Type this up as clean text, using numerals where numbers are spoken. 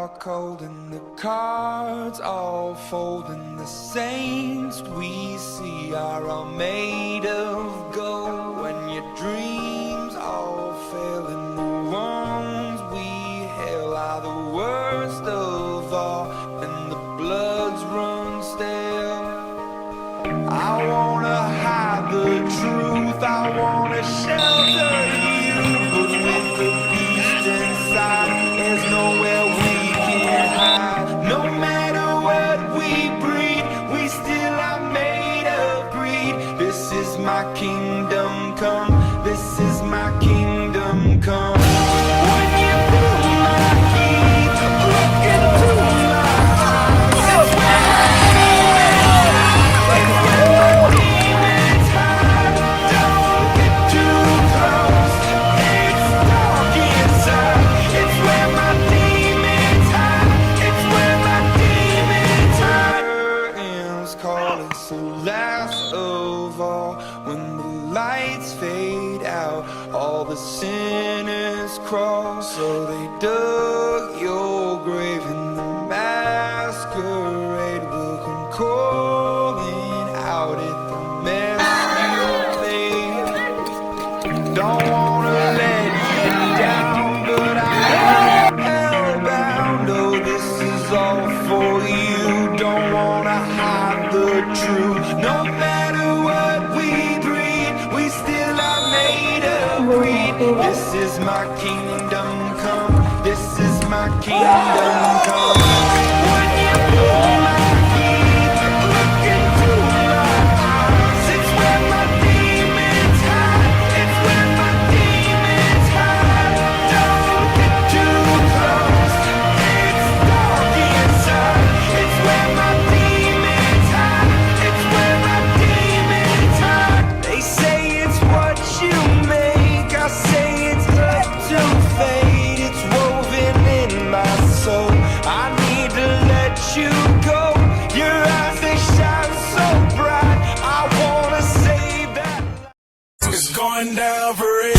are cold and the cards all fold, and the saints we see are all made of gold. When your dreams all fail and the ones we hail are the worst of all, and the bloods run stale. I wanna hide the truth, I wanna shelter you, but with the beast inside, there's nowhere we can hide. No matter what we breed, we still are made of greed. This is my kingdom come, this is my kingdom come. When you feel my heat, look into my eyes. It's where my demons hide. Don't get too close, it's dark inside. It's where my demons hide. It's where my demons hide. Curtains call us the last of all. When the lights fade out, all the sinners crawl. So they dug your grave, and the masquerade will come calling out at the mess you made. Don't wanna let you down, but I'm hellbound. Oh, this is all for you. Don't wanna hide the truth. No matter what we breed, we still are made of greed. This is my kingdom come, this is my kingdom come. When you feel my heat, look into my eyes. It's where my demons hide. It's where my demons hide. Don't get too close, it's dark inside. It's where my demons hide. It's where my demons hide. They say it's what you make, I say it's up to fate. It's woven in my soul, I need to let you go. Your eyes, they shine so bright, I wanna save that. It's going down for real.